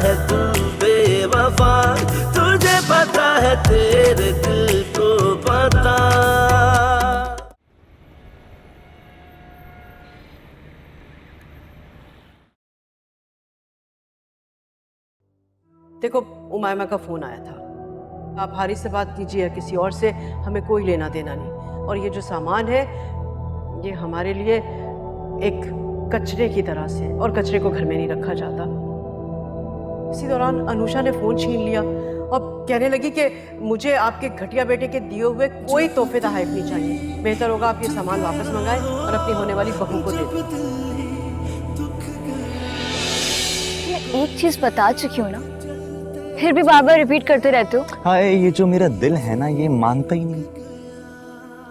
है तू बेवफा, तुझे पता है तेरे दिल को पता। देखो, उमायमा का फोन आया था। आप हारिस से बात कीजिए या किसी और से, हमें कोई लेना देना नहीं। और ये जो सामान है ये हमारे लिए एक कचरे की तरह से, और कचरे को घर में नहीं रखा जाता। इसी दौरान अनुषा ने फोन छीन लिया और कहने लगी कि मुझे आपके घटिया बेटे के दिए हुए कोई तोहफे तोहफे नहीं चाहिए, बेहतर होगा आप ये सामान वापस मंगाएं और अपनी होने वाली बहू को दे दें। मैं एक चीज बता चुकी हूँ ना, फिर भी बार बार रिपीट करते रहते हो। हाँ, ये जो मेरा दिल है ना, ये मानता ही नहीं।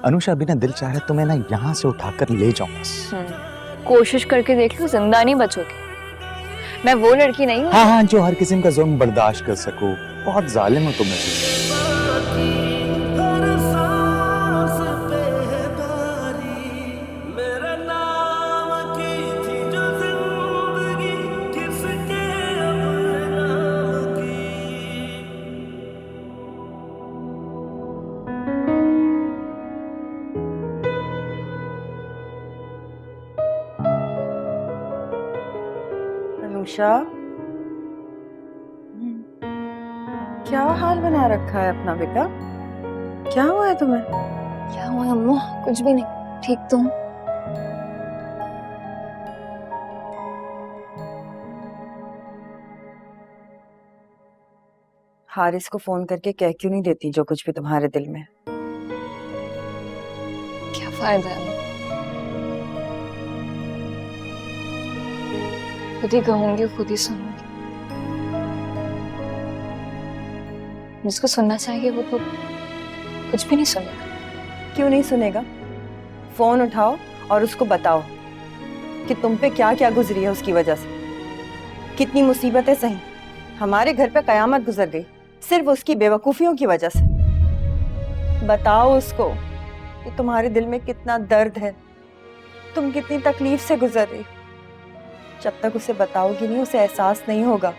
अनुषा, बिना दिल चाहे तो मैं ना यहाँ से उठाकर ले जाऊं बस। कोशिश करके देख लो, जिंदा नहीं बचोगे। मैं वो लड़की नहीं हूँ। हाँ हाँ, जो हर किस्म का जुल्म बर्दाश्त कर सकूं। बहुत जालिम हो तुम मुझे। अनुषा, क्या हाल बना रखा है अपना बेटा? क्या हुआ है तुम्हें? क्या हुआ अम्मू? कुछ भी नहीं, ठीक तो हूँ। हारिस को फोन करके कह क्यों नहीं देती जो कुछ भी तुम्हारे दिल में? क्या फायदा है? खुद ही कहूंगी, खुद ही सुनूंगी। जिसको सुनना चाहिए वो तो कुछ भी नहीं सुनेगा। क्यों नहीं सुनेगा? फोन उठाओ और उसको बताओ कि तुम पे क्या क्या गुजरी है उसकी वजह से। कितनी मुसीबतें सही, हमारे घर पे कयामत गुजर गई सिर्फ उसकी बेवकूफियों की वजह से। बताओ उसको कि तुम्हारे दिल में कितना दर्द है, तुम कितनी तकलीफ से गुजर रही। जब तक उसे बताओगी नहीं, उसे एहसास नहीं होगा।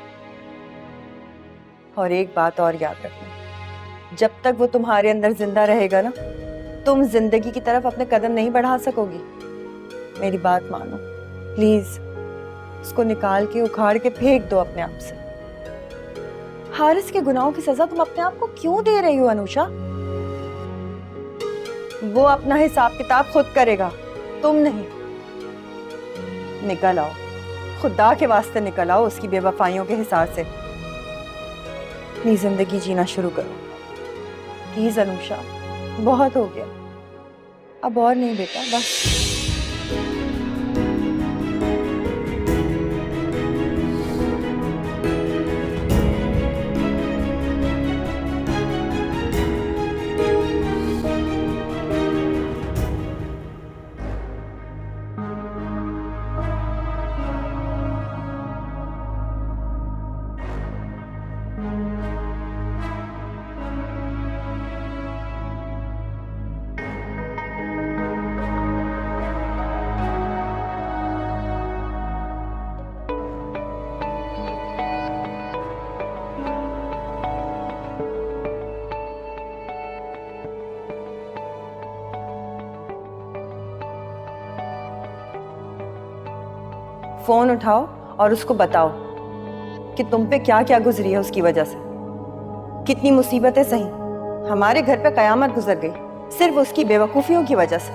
और एक बात और याद रखना, जब तक वो तुम्हारे अंदर जिंदा रहेगा ना, तुम जिंदगी की तरफ अपने कदम नहीं बढ़ा सकोगी। मेरी बात मानो प्लीज, उसको निकाल के उखाड़ के फेंक दो अपने आप से। हारिस के गुनाहों की सजा तुम अपने आप को क्यों दे रही हो अनुषा? वो अपना हिसाब किताब खुद करेगा, तुम नहीं। निकल आओ, खुदा के वास्ते निकल आओ उसकी बेवफाइयों के हिसाब से। अपनी जिंदगी जीना शुरू करो प्लीज अनुषा, बहुत हो गया अब और नहीं बेटा, बस। फोन उठाओ और उसको बताओ कि तुम पे क्या क्या गुजरी है उसकी वजह से। कितनी मुसीबतें सही, हमारे घर पे कयामत गुजर गई सिर्फ उसकी बेवकूफियों की वजह से।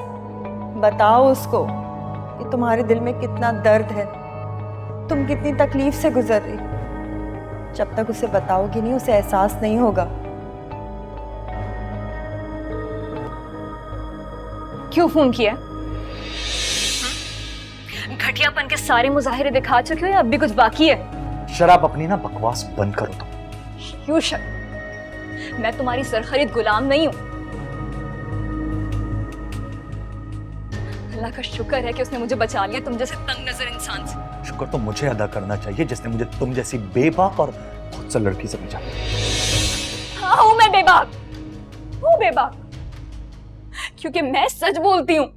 बताओ उसको कि तुम्हारे दिल में कितना दर्द है, तुम कितनी तकलीफ से गुजर रही। जब तक उसे बताओगी नहीं, उसे एहसास नहीं होगा। क्यों फोन किया? घटियापन के सारे मुजाहिरे दिखा चुके हो या अब भी कुछ बाकी है? शराब, अपनी ना बकवास बंद करो तुम। क्यों शक? मैं तुम्हारी सरखरीद गुलाम नहीं हूं। अल्लाह का शुक्र है कि उसने मुझे बचा लिया तुम जैसे तंग नजर इंसान से। शुक्र तो मुझे अदा करना चाहिए जिसने मुझे तुम जैसी बेबाक और खुद से लड़की से बचा। हाँ, हूं मैं बेबाक, हूं बेबाक, क्योंकि मैं सच बोलती हूँ।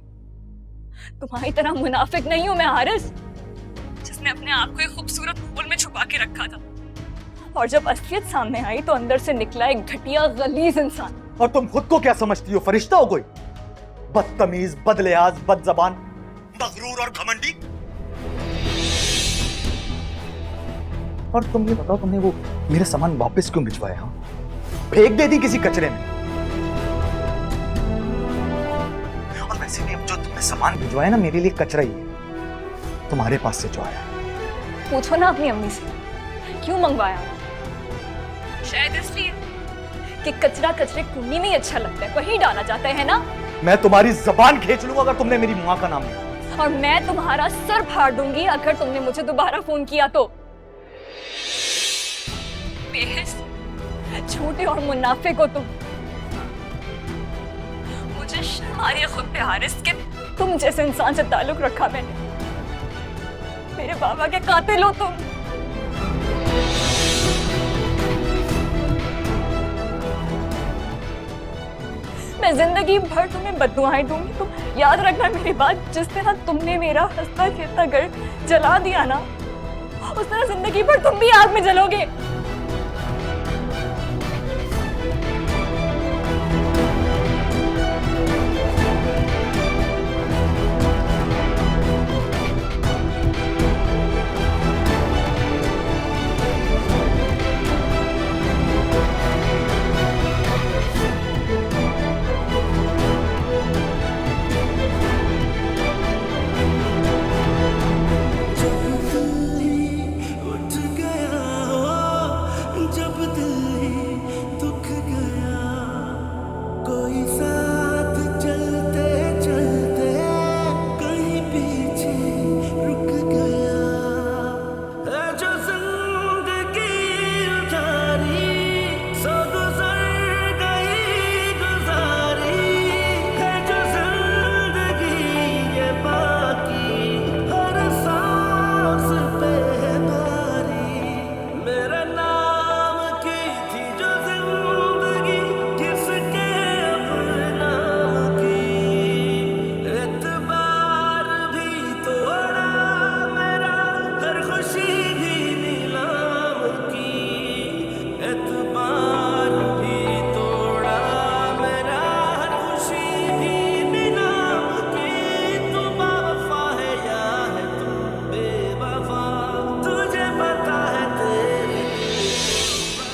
तुम्हारी तरह मुनाफिक नहीं हूं मैं हारिस, जिसने अपने आप को एक खूबसूरत फूल में छुपा के रखा था। और जब असलियत सामने आई तो अंदर से निकला एक घटिया गलीज इंसान। और तुम खुद को क्या समझती हो, फरिश्ता हो कोई? बदतमीज, बदलियाज, बदजबान, मगरूर और घमंडी। और तुम ये बताओ, तुमने वो मेरा सामान वापस क्यों भिजवाया? फेंक दे दी किसी कचरे में? और वैसे भी अब जो तुमने सामान भिजवाया ना, मेरे लिए कचरा ही है, तुम्हारे पास से जो आया है। पूछो ना अपनी अम्मी से क्यों मंगवाया। शायद इसलिए कि कचरा कचरे कुंडी में ही अच्छा लगता है, वही डाला जाता है ना। मैं तुम्हारी जबान खींच लूंगा अगर तुमने मेरी मां का नाम लिया। और मैं तुम्हारा सर फाड़ दूंगी अगर तुमने मुझे दोबारा फोन किया तो। बेहिस, छोटे और मुनाफे को मुझे शर्म आ रही है खुद पे हारिस कि तुम जैसे इंसान से ताल्लुक रखा मैंने। मेरे बाबा के कातिल हो तुम। मैं जिंदगी भर तुम्हें बद्दुआएं दूंगी। तुम याद रखना मेरी बात, जिस तरह तुमने मेरा हंसता खेलता घर जला दिया ना, उस तरह जिंदगी भर तुम भी आग में जलोगे।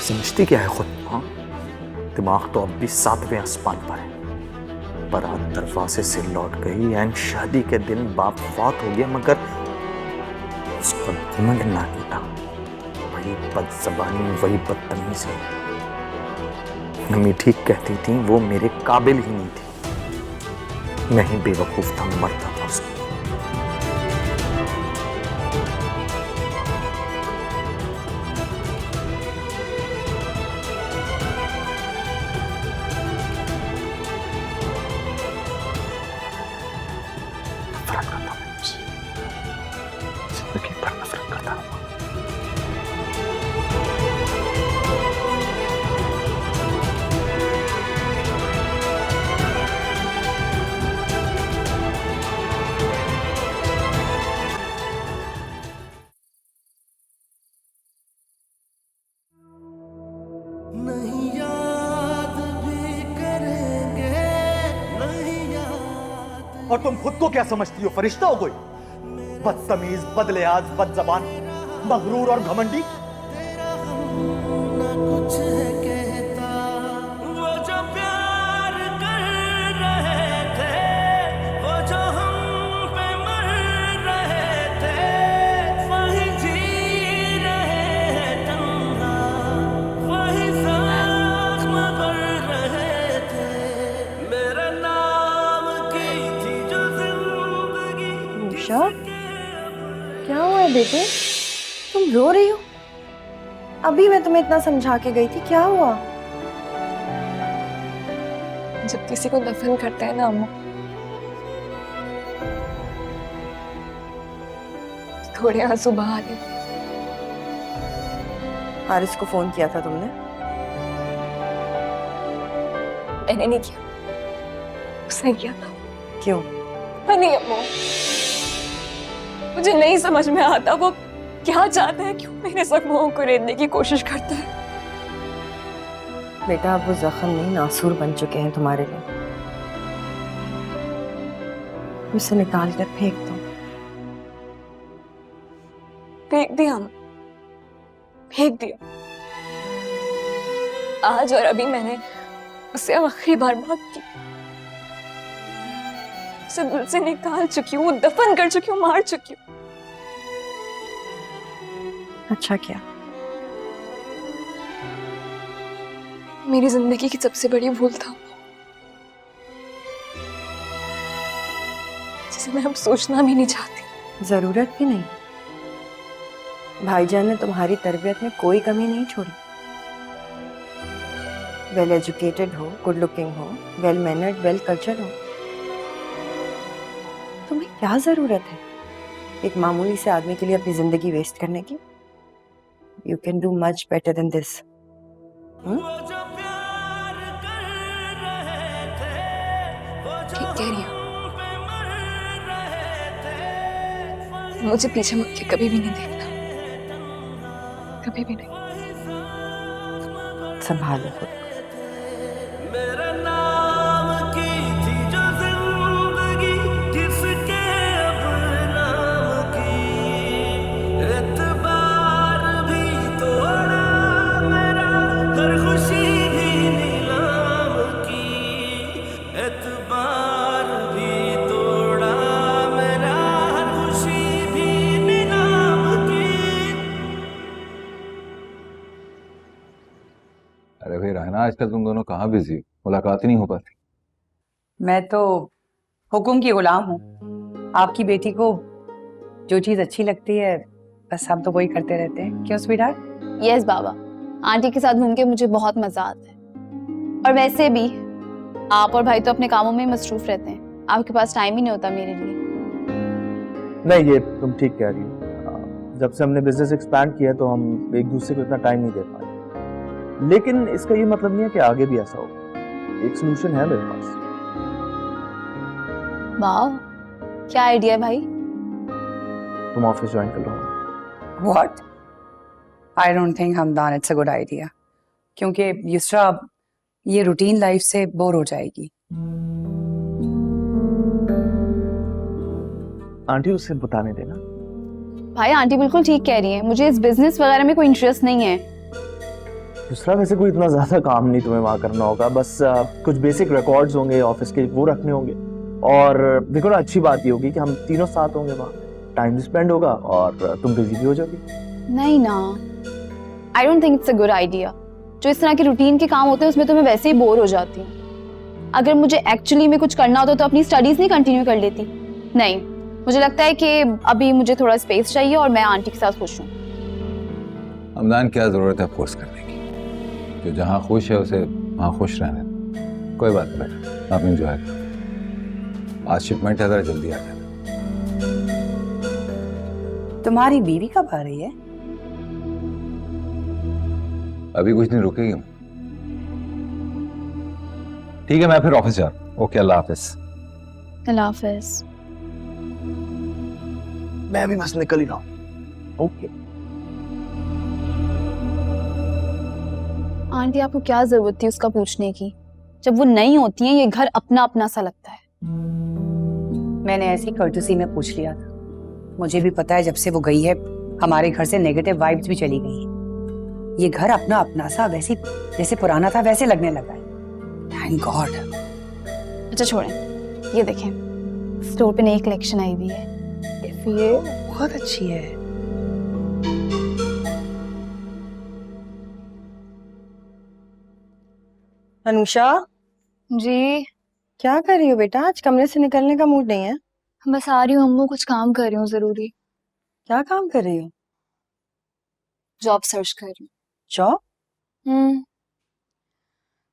समझती क्या है खुद? हाँ, दिमाग तो अब भी 7वें आसमान पर है। बारात दरवाजे से लौट गई एंड शादी के दिन बाप फौत हो गया, मगर उसको घमंड ना किया। वही बदज़बानी, वही बदतमीजी। मम्मी ठीक कहती थी, वो मेरे काबिल ही नहीं थी। मैं ही बेवकूफ था, मरता था उसको। नफरत करता मैं उससे, जिंदगी भर नफरत करता हूँ। नहीं याद भी करेंगे, नहीं याद। और तुम खुद को क्या समझती हो, फरिश्ता हो कोई? बदतमीज, बदलियाज, बदजबान, मगरूर और घमंडी। ना कुछ है कहता, वो जो प्यार कर रहे थे, वो जो हम पे मर रहे थे, वही जी रहे हैं तन्हा, वही ज़ख्म भर रहे थे। मेरे नाम की थी जो जिंदगी। निशा, क्या हुआ है बेटे? तुम रो रही हो? अभी मैं तुम्हें इतना समझा के गई थी, क्या हुआ? जब किसी को दफन करते हैं ना अम्मा, थोड़े आंसू बहा देते। हारिस को फोन किया था तुमने? मैंने नहीं किया, उसने किया था। क्यों? नहीं अम्मा, मुझे नहीं समझ में आता वो क्या चाहता है, क्यों मेरे जख्मों को रेतने की कोशिश करता है? बेटा अब वो जख्म नहीं नासूर बन चुके हैं तुम्हारे लिए। उसे निकाल कर फेंक दो। फेंक दिया, फेंक दिया। आज और अभी मैंने उससे आखिरी बार बात की, उसे दिल से निकाल चुकी हूँ, दफन कर चुकी हूँ, मार चुकी हूँ। अच्छा क्या? मेरी जिंदगी की सबसे बड़ी भूल था, जिसे मैं अब सोचना भी नहीं चाहती। जरूरत भी नहीं। भाईजान ने तुम्हारी तरबियत में कोई कमी नहीं छोड़ी। वेल एजुकेटेड हो, गुड लुकिंग हो, वेल मैनर्ड, वेल कल्चर्ड हो। तुम्हें क्या जरूरत है एक मामूली से आदमी के लिए अपनी जिंदगी वेस्ट करने की? You can do much better than this. ठीक कह रही हो, मुझे पीछे मुड़ के कभी भी नहीं देखना, कभी भी नहीं। संभालो खुद। मेरे नाम की थी जो जिंदगी, किसके अब नाम की, एतबार भी तोड़ा मेरा, हर खुशी भी नीलाम की, एतबार भी तोड़ा मेरा, हर खुशी भी नीलाम की। अरे भाई रहना, आजकल तुम दोनों कहाँ बिजी हो, मुलाकात ही नहीं हो पाती। मैं तो हुक्म की गुलाम हूँ। आपकी बेटी को जो चीज अच्छी लगती है बस हम तो वही करते रहते हैं। क्यों स्वीटहार्ट? यस बाबा, आंटी के साथ घूम के मुझे बहुत मजा आता है। और वैसे भी आप और भाई तो अपने कामों में मसरूफ रहते हैं, आपके पास टाइम ही नहीं होता मेरे लिए। नहीं, ये तुम ठीक कह रही हो। जब से हमने बिजनेस एक्सपैंड किया तो हम एक दूसरे को इतना टाइम नहीं दे पाए, लेकिन इसका ये मतलब नहीं है कि आगे भी ऐसा हो। एक सोल्यूशन है मेरे पास। वाह, क्या आइडिया है भाई? तुम ऑफिस ज्वाइन कर लो। What? I don't think Hamdan it's a good idea, क्योंकि युसरा ये रूटीन लाइफ से बोर हो जाएगी। आंटी उसे बताने देना। भाई आंटी बिल्कुल ठीक कह रही है, मुझे इस बिजनेस वगैरह में कोई इंटरेस्ट नहीं है। दूसरा वैसे कोई इतना ज्यादा काम नहीं तुम्हें वहां करना होगा, बस कुछ बेसिक रिकॉर्ड्स होंगे ऑफिस के, वो रखने होंगे। और देखो ना, अच्छी बात ये होगी कि हम तीनों साथ होंगे वहाँ, टाइम स्पेंड होगा और तुम बिजी भी हो जाओगी। नहीं ना, आई don't think it's a good idea. जो इस तरह के रूटीन के काम होते हैं उसमें तो मैं वैसे ही बोर हो जाती हूँ। अगर मुझे एक्चुअली में कुछ करना होता तो अपनी स्टडीज नहीं कंटिन्यू कर लेती। नहीं, मुझे लगता है कि अभी मुझे थोड़ा स्पेस चाहिए और मैं आंटी के साथ खुश हूँ। हमदान, क्या जरूरत है फोर्स करने की? जो जहाँ खुश है उसे वहाँ खुश रहने दो। कोई बात नहीं, आप एंजॉय करो। आज शिपमेंट है, जरा जल्दी आ जाना। तुम्हारी बीवी कब आ रही है? अभी कुछ दिन रुकेगी। ठीक है, मैं फिर ऑफिस जा रहा हूँ। ओके, अल्लाह हाफिज। अल्लाह हाफिज। मैं भी बस निकल ही रहा हूँ। ओके। आंटी आपको क्या जरूरत थी उसका पूछने की? जब वो नहीं होती है ये घर अपना अपना सा लगता है। मैंने ऐसी कर्टसी में पूछ लिया था। मुझे भी पता है जब से वो गई है हमारे घर से नेगेटिव वाइब्स भी चली गई हैं। ये घर अपना अपना सा वैसे जैसे पुराना था वैसे लगने लगा है। Thank God. अच्छा छोड़ें, ये देखें स्टोर पे नई कलेक्शन आई हुई है। ये बहुत अच्छी है। अनुषा, जी क्या कर रही हो बेटा? आज कमरे से निकलने का मूड नहीं है। बस आ रही हूँ अम्मू, कुछ काम कर रही हूँ जरूरी। क्या काम कर रही हो? जॉब सर्च कर रही जॉब? हूँ।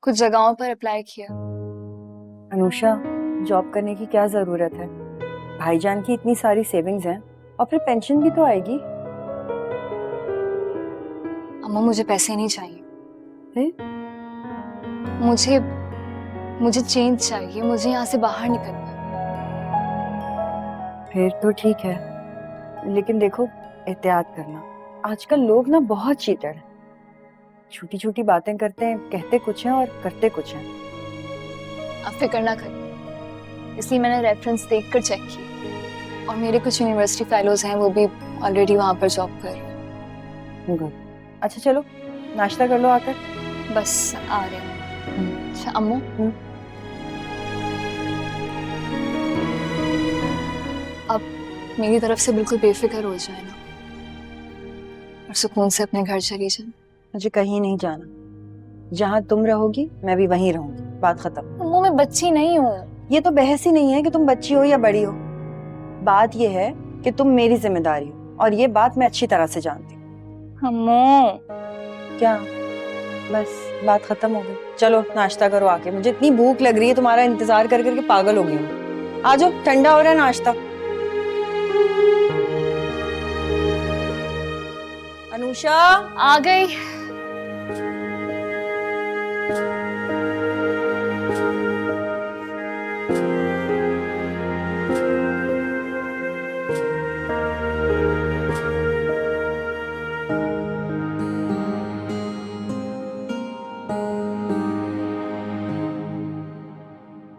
कुछ जगहों पर अप्लाई किया। अनुषा, जॉब करने की क्या जरूरत है? भाईजान की इतनी सारी सेविंग्स हैं और फिर पेंशन भी तो आएगी। अम्मू मुझे पैसे नहीं चाहिए। फिर? मुझे चेंज चाहिए, मुझे यहाँ से बाहर निकलना। फिर तो ठीक है, लेकिन देखो एहतियात करना, आजकल लोग ना बहुत चीटर हैं, छोटी छोटी बातें करते हैं, कहते कुछ हैं और करते कुछ हैं। आप फिक्र ना करें, इसलिए मैंने रेफरेंस देखकर चेक किया और मेरे कुछ यूनिवर्सिटी फेलोज हैं, वो भी ऑलरेडी वहाँ पर जॉब कर रहे हैं। गुड। अच्छा चलो नाश्ता कर लो आकर। बस आ रहे हैं। अच्छा अम्मू, अब मेरी तरफ से बिल्कुल बेफिक्र हो जाए ना और सुकून से अपने घर चली जाए। मुझे कहीं नहीं जाना, जहाँ तुम रहोगी मैं भी वहीं रहूंगी, बात खत्म। अम्मू मैं बच्ची नहीं हूँ। ये तो बहस ही नहीं है कि तुम बच्ची हो या बड़ी हो, बात ये है कि तुम मेरी जिम्मेदारी हो और ये बात मैं अच्छी तरह से जानती हूँ। अम्मू क्या? बस बात खत्म हो गई। चलो नाश्ता करो आके, मुझे इतनी भूख लग रही है, तुम्हारा इंतजार कर करके पागल हो गई हूँ। आ जाओ, ठंडा हो रहा है नाश्ता। अनुषा आ गई।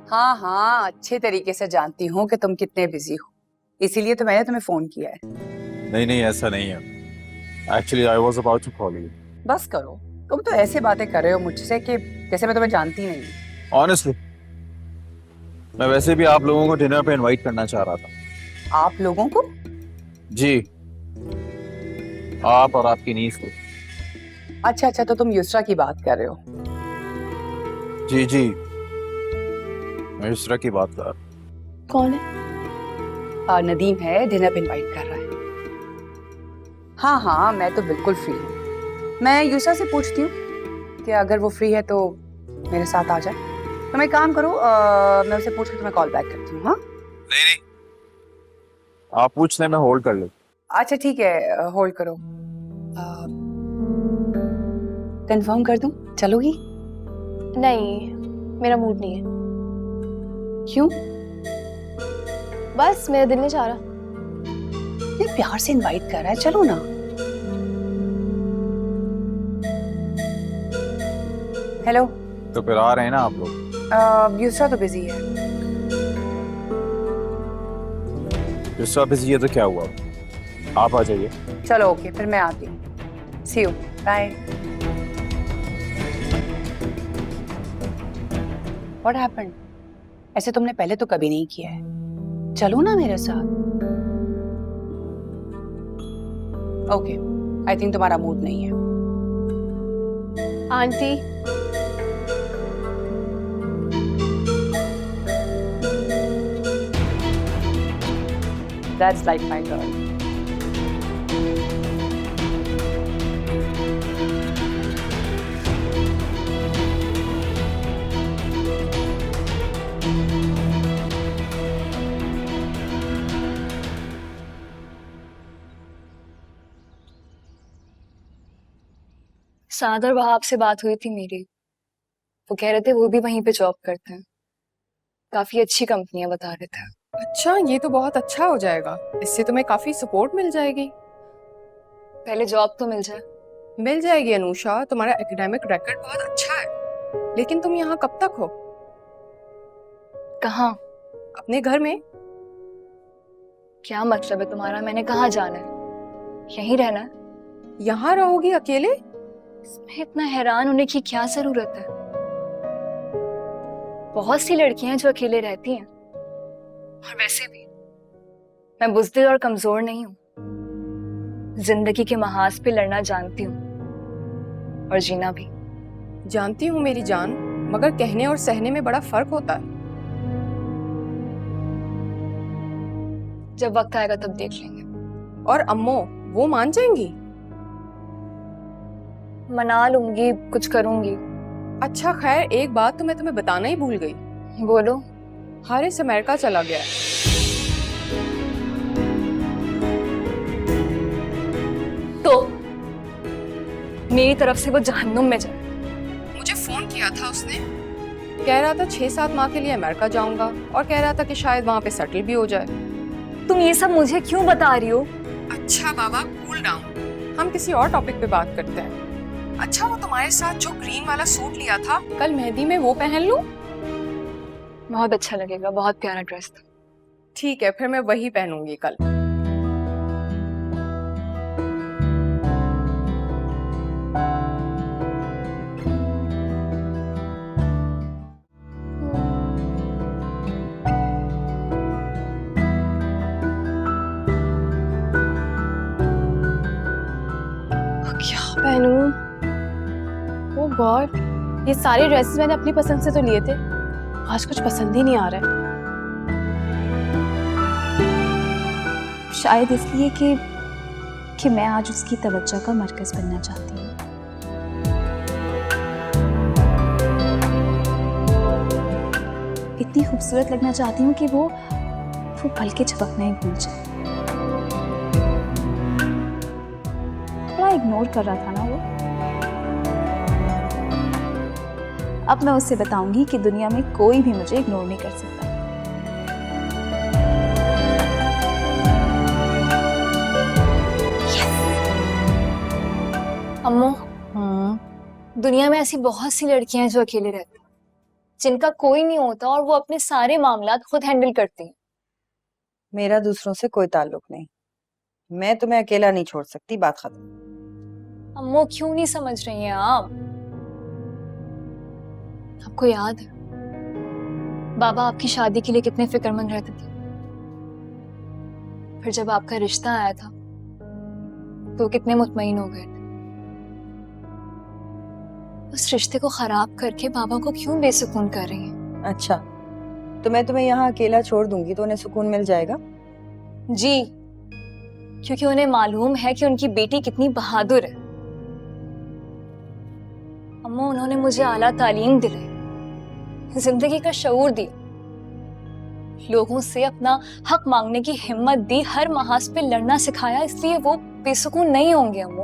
हाँ हाँ, अच्छे तरीके से जानती हूँ कि तुम कितने बिजी हो, इसीलिए तो मैंने तुम्हें फोन किया है। नहीं नहीं, ऐसा नहीं है। Actually I was about to call you. बस करो, तुम तो ऐसे बातें कर रहे हो मुझसे कि जैसे मैं तुम्हें जानती नहीं। ऑनेस्टली मैं वैसे भी आप लोगों को डिनर पे इनवाइट करना चाह रहा था। आप लोगों को? जी, आप और आपकी नीस को। अच्छा अच्छा, तो तुम युसरा की बात कर रहे हो। जी जी, मैं युसरा की बात कर रहा हूँ। कौन है? नदीम है, डिनर पे इनवाइट कर रहा है। हाँ हाँ, मैं तो बिल्कुल फ्री हूँ। मैं युसरा से पूछती हूँ कि अगर वो फ्री है तो मेरे साथ आ जाए। तुम एक काम करो, मैं उसे पूछ के तुम्हें कॉल बैक करती हूँ। हाँ नहीं नहीं, आप पूछने में होल्ड कर लो। अच्छा ठीक है, होल्ड करो। कंफर्म कर दूं, चलोगी? नहीं, मेरा मूड नहीं है। क्यों? बस मेरा दिल नहीं चाह रहा। ये प्यार से इनवाइट कर रहा है, चलो ना। हेलो। तो फिर आ रहे हैं ना आप लोग? युसरा तो बिजी है। युसरा बिजी है तो क्या हुआ, आप आ जाइए। चलो ओके, फिर मैं आती हूँ। सी यू, बाय। What happened? ऐसे तुमने पहले तो कभी नहीं किया है, चलो ना मेरे साथ। ओके, आई थिंक तुम्हारा मूड नहीं है। Aunty, that's like my girl. सादर वहाब से बात हुई थी मेरी। वो कह रहे थे वो भी वहीं पे जॉब करते हैं, काफी अच्छी कंपनियां बता रहे थे। अच्छा, ये तो बहुत अच्छा हो जाएगा, इससे तुम्हें काफी सपोर्ट मिल जाएगी। पहले जॉब तो मिल जाए। मिल जाएगी अनुषा, तुम्हारा एकेडमिक रिकॉर्ड बहुत अच्छा है। लेकिन तुम यहाँ कब तक हो? कहाँ? अपने घर में। क्या मतलब है तुम्हारा? मैंने कहाँ जाना है? यहीं रहना है? यहाँ रहोगी अकेले? इसमें इतना हैरान होने की क्या जरूरत है? बहुत सी लड़कियां हैं जो अकेले रहती हैं, और वैसे भी मैं बुज़दिल और कमजोर नहीं हूँ। जिंदगी के महाज पे लड़ना जानती हूँ और जीना भी। जानती हूँ मेरी जान, मगर कहने और सहने में बड़ा फर्क होता है। जब वक्त आएगा तब देख लेंगे। और अम्मो, वो मान जाएंगी? मना लूंगी, कुछ करूंगी। अच्छा खैर, एक बात तो मैं तुम्हें बताना ही भूल गई। बोलो। हारिस अमेरिका चला गया है। तो मेरी तरफ से वो जहन्नुम में जाए। मुझे फोन किया था उसने, कह रहा था 6-7 माह के लिए अमेरिका जाऊंगा, और कह रहा था कि शायद वहां पे सेटल भी हो जाए। तुम ये सब मुझे क्यों बता रही हो? अच्छा बाबा, कूल डाउन। हम किसी और टॉपिक पे बात करते हैं। अच्छा, वो तुम्हारे साथ जो ग्रीन वाला सूट लिया था कल मेहंदी में, वो पहन लूं? बहुत अच्छा लगेगा, बहुत प्यारा ड्रेस था। ठीक है, फिर मैं वही पहनूंगी कल। क्या पहनूं? ओह गॉड, ये सारे ड्रेसेस मैंने अपनी पसंद से तो लिए थे, आज कुछ पसंद ही नहीं आ रहा है। शायद इसलिए कि मैं आज उसकी तवज्जो का मरकज बनना चाहती हूँ। इतनी खूबसूरत लगना चाहती हूँ कि वो पल के झपकना ही भूल जाए। थोड़ा इग्नोर कर रहा था ना वो। अब मैं उससे बताऊंगी कि दुनिया में कोई भी मुझे इग्नोर नहीं कर सकता। अम्मू, दुनिया में ऐसी बहुत सी लड़कियां हैं जो अकेले रहती हैं, जिनका कोई नहीं होता और वो अपने सारे मामलात खुद हैंडल करती हैं। मेरा दूसरों से कोई ताल्लुक नहीं, मैं तुम्हें अकेला नहीं छोड़ सकती, बात खत्म। अम्मू क्यों नहीं समझ रही हैं आप? आपको याद है बाबा आपकी शादी के लिए कितने फिक्रमंद रहते थे? फिर जब आपका रिश्ता आया था तो कितने मुतमईन हो गए थे। उस रिश्ते को खराब करके बाबा को क्यों बेसुकून कर रही हैं? अच्छा, तो मैं तुम्हें यहाँ अकेला छोड़ दूंगी तो उन्हें सुकून मिल जाएगा? जी, क्योंकि उन्हें मालूम है कि उनकी बेटी कितनी बहादुर है। अम्मा, उन्होंने मुझे आला तालीम दिलाई, जिंदगी का शऊर दिया, लोगों से अपना हक मांगने की हिम्मत दी, हर महाज पे लड़ना सिखाया, इसलिए वो बेसुकून नहीं होंगे। अम्मू,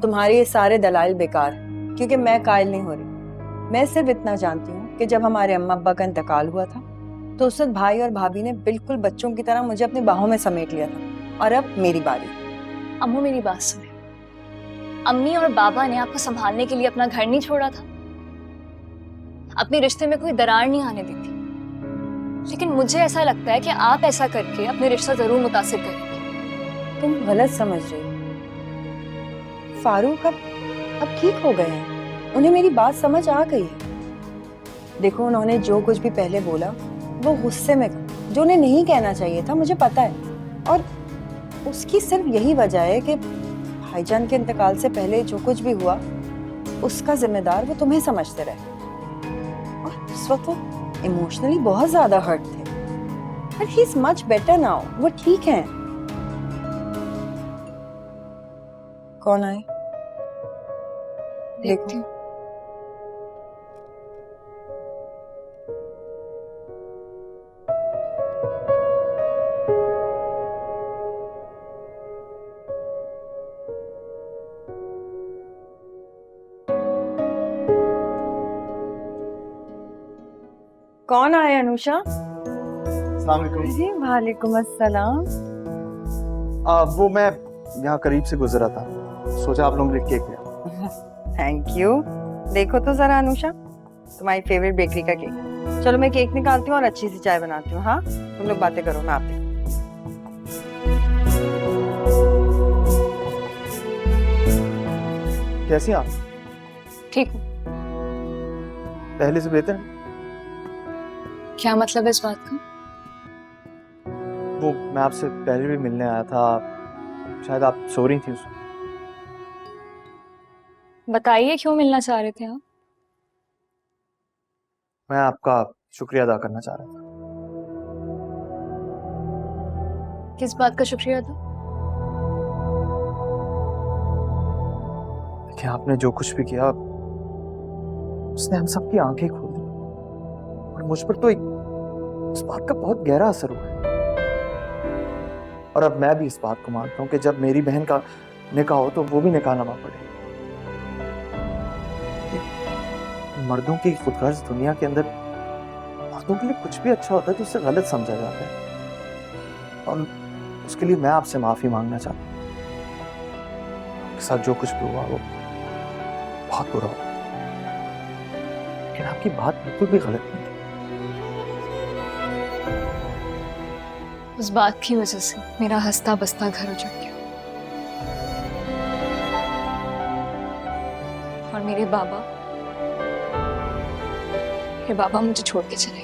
तुम्हारे ये सारे दलाइल बेकार, क्योंकि मैं कायल नहीं हो रही। मैं सिर्फ इतना जानती हूँ कि जब हमारे अम्मा अब्बा का इंतकाल हुआ था तो उस वक्त भाई और भाभी ने बिल्कुल बच्चों की तरह मुझे अपनी बाहों में समेट लिया था, और अब मेरी बारी। अम्मू मेरी बात सुने, अम्मी और बाबा ने आपको संभालने के लिए अपना घर नहीं छोड़ा था, अपने रिश्ते में कोई दरार नहीं आने दी थी, लेकिन मुझे ऐसा लगता है कि आप ऐसा करके अपने रिश्ता जरूर मुतासिर करेंगे। तुम गलत समझ रही हो। फारूक अब ठीक हो गए हैं, उन्हें मेरी बात समझ आ गई है। देखो, उन्होंने जो कुछ भी पहले बोला वो गुस्से में, जो उन्हें नहीं कहना चाहिए था, मुझे पता है, और उसकी सिर्फ यही वजह है कि भाईजान के इंतकाल से पहले जो कुछ भी हुआ उसका जिम्मेदार वो तुम्हें समझते रहे, और उस वक्त वो इमोशनली बहुत ज्यादा हर्ट थे। But he is much better now, वो ठीक है। कौन आए? देखती हूँ। कौन आए? अनुषा। अस्सलाम वालेकुम। जी वालेकुम अस्सलाम। वो मैं यहाँ करीब से गुजरा था, सोचा आप लोग के लिए केक ले आऊं। Thank you. देखो तो जरा अनुषा, तुम्हारी फेवरेट बेकरी का केक। चलो मैं केक निकालती हूँ और अच्छी सी चाय बनाती हूँ। हाँ, तुम लोग बातें करो, मैं आती हूँ। कैसी हैं आप? ठीक हूँ। पहले से बेहतर? क्या मतलब है इस बात का? वो मैं आपसे पहले भी मिलने आया था, शायद आप सो रही थी उस। बताइए क्यों मिलना चाह रहे थे आप? मैं आपका शुक्रिया अदा करना चाह रहा था। किस बात का शुक्रिया था? कि आपने जो कुछ भी किया उसने हम सबकी आंखें खोल दी, और मुझ पर तो इस बात का बहुत गहरा असर हुआ है। और अब मैं भी इस बात को मानता हूँ कि जब मेरी बहन का निकाह हो तो वो भी निकाहनामा पड़े। मर्दों की खुदगर्ज दुनिया के अंदर मर्दों के लिए कुछ भी अच्छा होता है तो उसे गलत समझा जाता है, और उसके लिए मैं आपसे माफी मांगना चाहता हूँ। आपके साथ जो कुछ भी हुआ वो बहुत बुरा हुआ, लेकिन आपकी बात बिल्कुल भी गलत नहीं थी। उस बात की वजह से मेरा हंसता बसता घर उजड़ गया और मेरे बाबा मुझे छोड़ के चले गए।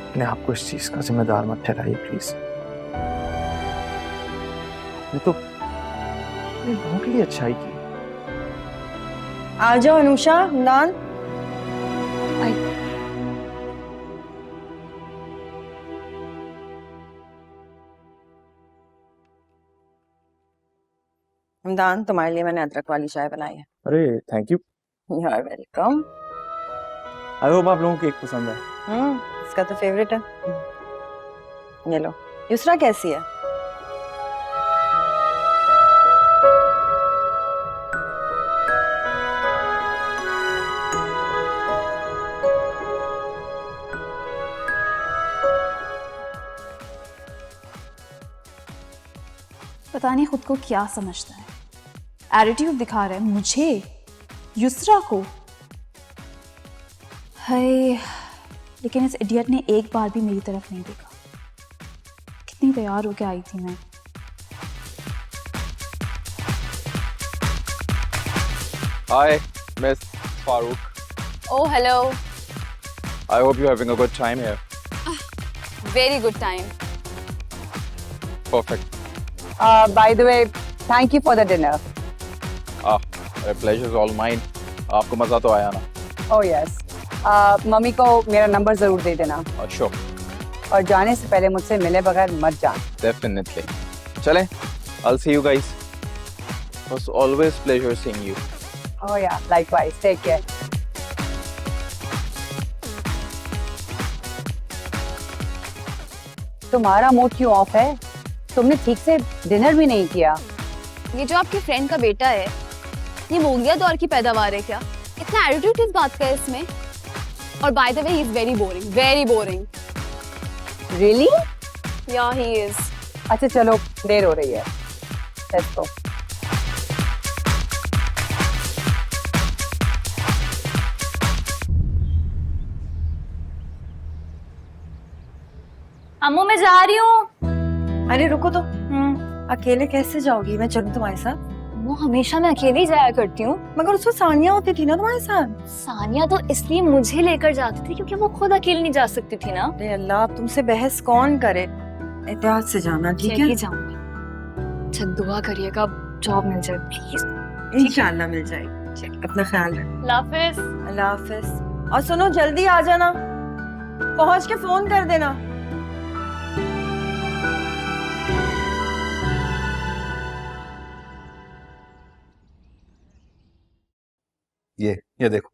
अपने आप को इस चीज का जिम्मेदार मत ठहराइए प्लीज। ये तो अपने लोगों के लिए अच्छाई की। आ जाओ अनुषा, हमदान। हमदान, तुम्हारे लिए मैंने अदरक वाली चाय बनाई है। अरे thank you. You are welcome. I hope आप लोगों को केक पसंद है। इसका तो फेवरेट है। ये लो। युसरा कैसी है? पता नहीं खुद को क्या समझता है, एटीट्यूड दिखा रहा है मुझे, युसरा को। हाय, लेकिन इस इडियट ने एक बार भी मेरी तरफ नहीं देखा। कितनी तैयार होके आई थी मैं। Hi, Miss Farooq. Oh, hello. I hope you're having a good time here. Very good time. Perfect. By the way, thank you for the dinner. The pleasure is all mine. आपको मजा तो आया ना? Oh yes. मम्मी को मेरा number जरूर दे देना Sure. और जाने से पहले मुझसे मिले बगैर मत जाना। Definitely. चलें? I'll see you guys. It was always pleasure seeing you. Oh yeah, likewise. Take care. तुम्हारा मूड क्यों ऑफ है? तुमने ठीक से डिनर भी नहीं किया। ये जो आपके फ्रेंड का बेटा है, ये मोंगिया दौर की पैदावार है क्या? इतना एटीट्यूड किस बात का है इसमें? और by the way he is very boring, very boring. Really? या ही इज। अच्छा चलो, देर हो रही है। Let's go. अम्मू मैं जा रही हूँ। अरे रुको तो। अकेले कैसे जाओगी? मैं चलूं तुम्हारे साथ? वो हमेशा मैं अकेले ही जाया करती हूँ। मगर उसमें सानिया होती थी ना तुम्हारे साथ। सानिया तो इसलिए मुझे लेकर जाती थी क्योंकि वो खुद अकेले नहीं जा सकती थी ना। अरे अल्लाह, अब तुमसे बहस कौन करे? एहतियात से जाना, ठीक है? जाऊंगी। अच्छा दुआ करिएगा जॉब मिल जाए प्लीज। इंशाल्लाह मिल जाएगी। अपना ख्याल रख। अल्लाह हाफिज। अल्लाह हाफिज। और सुनो, जल्दी आ जाना, पहुंच के फोन कर देना। ये देखो,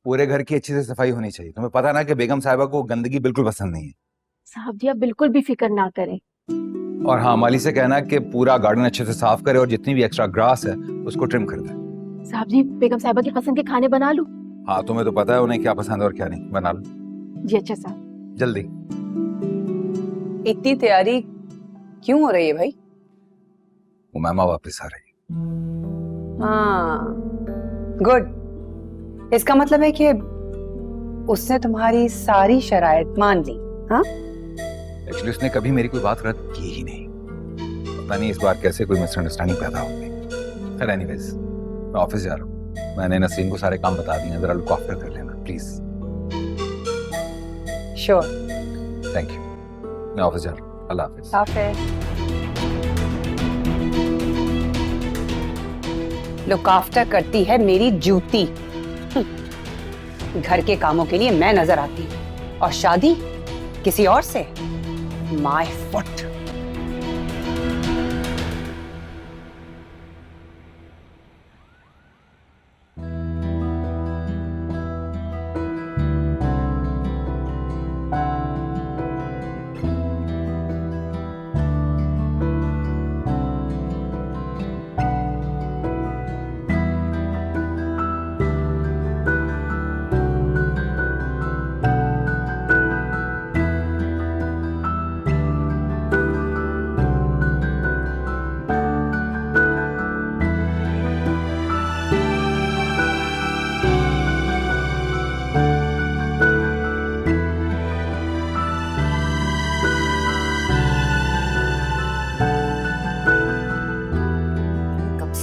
पूरे घर की अच्छी से सफाई होनी चाहिए। तुम्हें पता ना कि बेगम साहिबा को गंदगी बिल्कुल पसंद नहीं है। साहब जी आप बिल्कुल भी फिक्र ना करें। और हाँ, माली से कहना कि पूरा गार्डन अच्छे से साफ करे और जितनी भी एक्स्ट्रा ग्रास है उसको ट्रिम कर दे। साहब जी बेगम साहिबा की पसंद के खाने बना लूं? हाँ, तुम्हें तो पता है उन्हें क्या पसंद है और क्या नहीं। बना लो जी। अच्छा साहब। जल्दी। इतनी तैयारी क्यों हो रही है भाई? उमैमा वापस आ रही है। हाँ, गुड। इसका मतलब है कि उसने तुम्हारी सारी शराइत मान ली। हाँ, एक्चुअली उसने कभी मेरी कोई बात रद्द की ही नहीं। पता नहीं इस बार कैसे कोई मिसअंडरस्टैंडिंग पैदा हो गई। खैर एनीवेज, मैं ऑफिस जा रहा हूँ। मैंने नसीम को सारे काम बता दिए, जरा लुक आफ्टर कर लेना प्लीज। श्योर। Thank you. मैं ऑफिस जा रहा हूँ। अल्लाह हाफिज। हाफिज। लुक आफ्टर करती है मेरी जूती। घर के कामों के लिए मैं नजर आती हूँ और शादी किसी और से। My foot.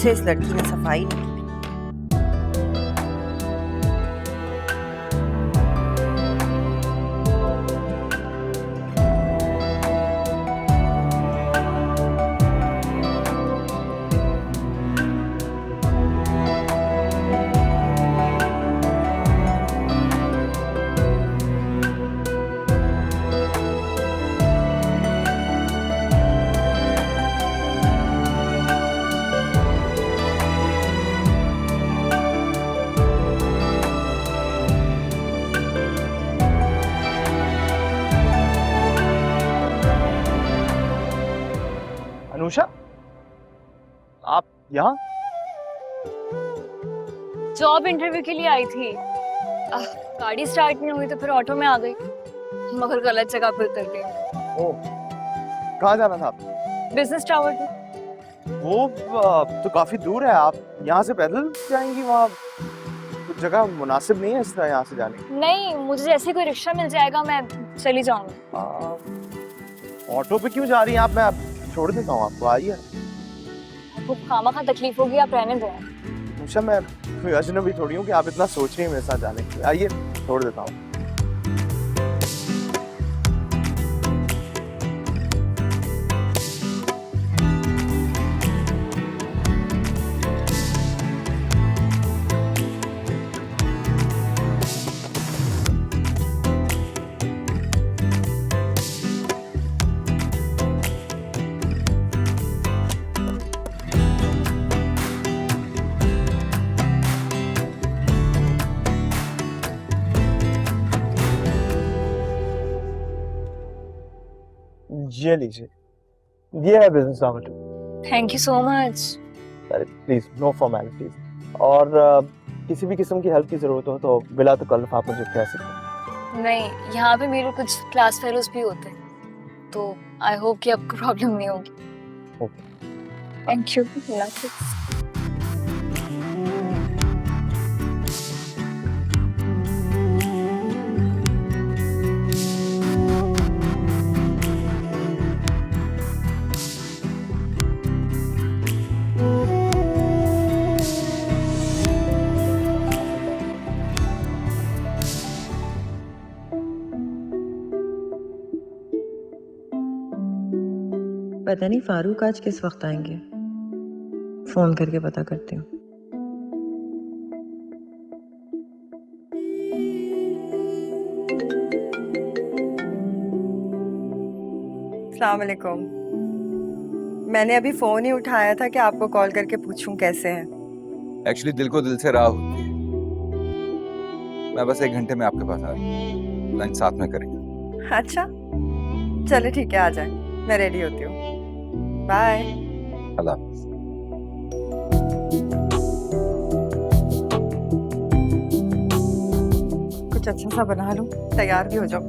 से इस लड़की ने सफाई नहीं की। अनुषा, आप यहाँ? जॉब इंटरव्यू के लिए आई थी। गाड़ी स्टार्ट नहीं हुई तो फिर ऑटो में आ गई, मगर गलत जगह पर उतर गई। ओह, कहाँ जाना था आप? बिजनेस टावर पे। वो तो काफी दूर है, आप यहाँ से पैदल जाएंगी? वहाँ कुछ जगह मुनासिब नहीं है इस तरह यहाँ से जाने की। नहीं, मुझे जैसे कोई रिक्शा मिल जाएगा मैं चली जाऊंगी। ऑटो पे क्यों जा रही हैं आप? मैं छोड़ देता हूँ आपको, आइए। आपको खामखा तकलीफ होगी, आप रहने दो। अनुषा, मैं कोई अजनबी थोड़ी हूँ कि आप इतना सोच रही हैं मेरे साथ जाने के लिए। आइए, छोड़ देता हूँ। ये लीजिए, ये है business tower. Thank you so much. अरे प्लीज, नो फॉर्मेलिटीज। और किसी भी किस्म की हेल्प की जरूरत हो तो बिला तकल्लुफ आप मुझे कह सकते हैं। नहीं, यहाँ पे मेरे कुछ क्लास फेलोज भी होते हैं, तो आई होप कि आपको प्रॉब्लम नहीं होगी। Thank you. पता नहीं फारूक आज किस वक्त आएंगे, फोन करके पता करती हूँ। अस्सलाम वालेकुम। मैंने अभी फोन ही उठाया था कि आपको कॉल करके पूछूं कैसे हैं। एक्चुअली दिल को दिल से राह होती है। मैं बस 1 घंटे में आपके पास आ रहा हूँ, लंच साथ में करेंगे। अच्छा, चलो ठीक है, आ जाए, मैं रेडी होती हूँ। बाय। अल्लाह हाफ़िज़। कुछ अच्छा सा बना लूं, तैयार भी हो जाओ।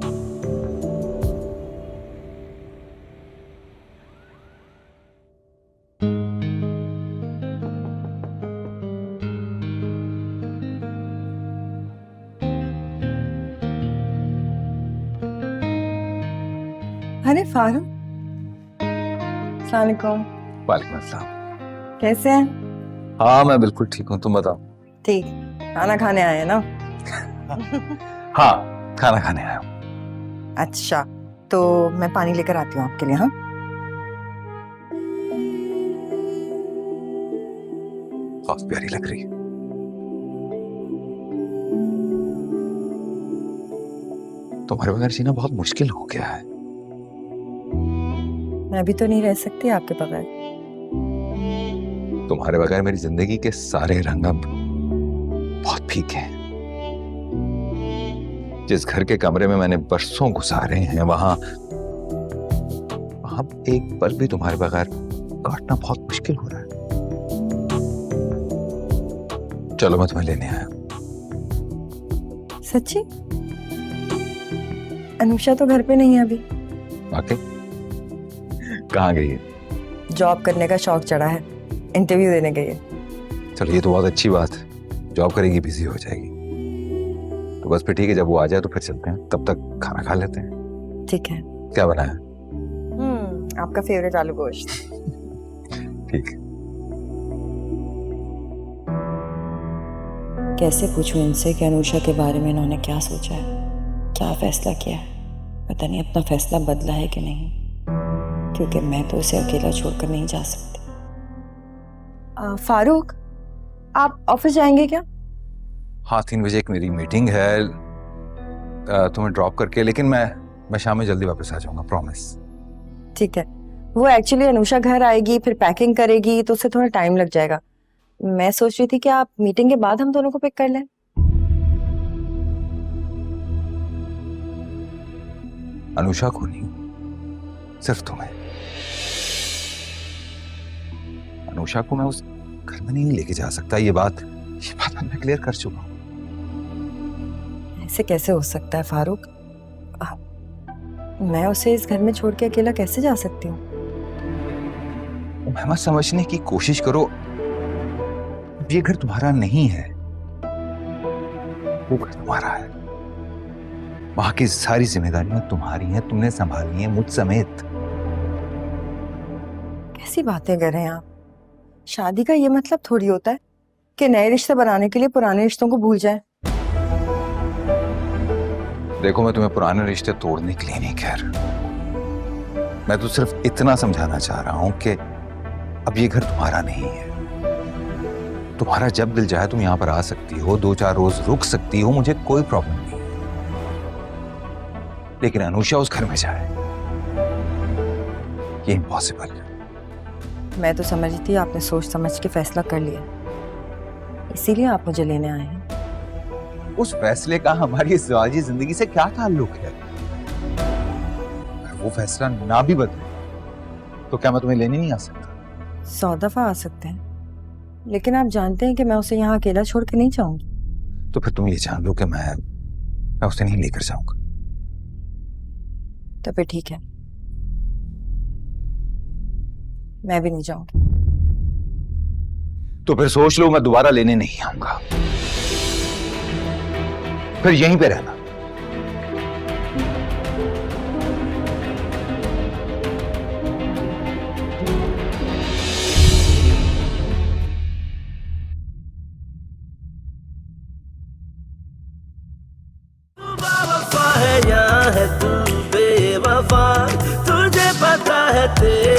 अरे फारूक, अस्सलाम वालेकुम। वालेकुम अस्सलाम। कैसे हैं? हाँ, मैं बिल्कुल ठीक हूँ, तुम बताओ। ठीक, खाना खाने आए हैं ना? हाँ, खाना खाने आया हूँ। अच्छा, तो मैं पानी लेकर आती हूँ आपके लिए। हाँ, बहुत प्यारी लग रही है। तुम्हारे बगैर जीना बहुत मुश्किल हो गया है। मैं भी तो नहीं रह सकती आपके बगैर। तुम्हारे बगैर मेरी जिंदगी के सारे रंग अब बहुत फीके हैं। जिस घर के कमरे में मैंने बरसों गुजारे हैं, वहां एक पल भी तुम्हारे बगैर काटना बहुत मुश्किल हो रहा है। चलो, मैं तुम्हें लेने आया। सच्ची? अनुषा तो घर पे नहीं है अभी। वाकई? कहाँ गई है? जॉब करने का शौक चढ़ा है, इंटरव्यू देने गई है। चलो, ये तो बहुत अच्छी बात है। जॉब करेगी, बिजी हो जाएगी। तो बस फिर ठीक है, जब वो आ जाए तो फिर चलते हैं। तब तक खाना खा लेते हैं। ठीक है। क्या बनाया? आपका फेवरेट आलू गोश्त। ठीक है। कैसे पूछूं इनसे कि अनुषा के बारे में इन्होंने क्या सोचा है, क्या फैसला किया है। पता नहीं अपना फैसला बदला है कि नहीं, क्योंकि मैं तो उसे अकेला छोड़कर नहीं जा सकती। फारूक, आप ऑफिस जाएंगे क्या? हाँ, 3 बजे एक मेरी मीटिंग है तुम्हें ड्रॉप करके, लेकिन मैं शाम में जल्दी वापस आ जाऊंगा, प्रॉमिस। ठीक है। वो एक्चुअली अनुषा घर आएगी, फिर पैकिंग करेगी, तो उससे थोड़ा टाइम लग जाएगा। मैं सोच रही थी कि आप मीटिंग के बाद हम दोनों को पिक कर लें। अनुषा को नहीं, सिर्फ तुम्हें। अनुषा को मैं उस घर में नहीं लेके जा सकता, ये बात मैं क्लियर कर चुका हूं। ऐसे कैसे हो सकता है फारूक? मैं उसे इस घर में छोड़ के अकेला कैसे जा सकती हूँ? महमा, समझने की कोशिश करो, ये घर तुम्हारा नहीं है, वो घर तुम्हारा है। वहां की सारी जिम्मेदारियां तुम्हारी हैं, तुमने संभालनी है, मुझ समेत। कैसी बातें कर रहे हैं आप? शादी का ये मतलब थोड़ी होता है कि नए रिश्ते बनाने के लिए पुराने रिश्तों को भूल जाए। देखो, मैं तुम्हें पुराने रिश्ते तोड़ने के लिए नहीं कह रहा, मैं तो सिर्फ इतना समझाना चाह रहा हूं कि अब ये घर तुम्हारा नहीं है। तुम्हारा जब दिल चाहे तुम यहां पर आ सकती हो, 2-4 रोज रुक सकती हो, मुझे कोई प्रॉब्लम नहीं है। लेकिन अनुषा उस घर में जाए, ये इम्पॉसिबल है। मैं तो समझ रही थी आपने सोच समझ के फैसला कर लिया, इसीलिए आप मुझे लेने आए हैं। उस फैसले का हमारी इस ज़िंदगी जिंदगी से क्या ताल्लुक है? अगर वो फैसला ना भी बदले तो क्या मैं तुम्हें लेने नहीं आ सकता? 100 दफा आ सकते हैं, लेकिन आप जानते हैं कि मैं उसे यहाँ अकेला छोड़ के नहीं जाऊंगी। तो फिर तुम ये जान लो कि मैं उसे नहीं लेकर जाऊंगा। तो फिर ठीक है, मैं भी नहीं जाऊंगी। तो फिर सोच लो, मैं दोबारा लेने नहीं आऊंगा, फिर यहीं पे रहना। वफा है या है तू बेवफा, तुझे पता है तेरे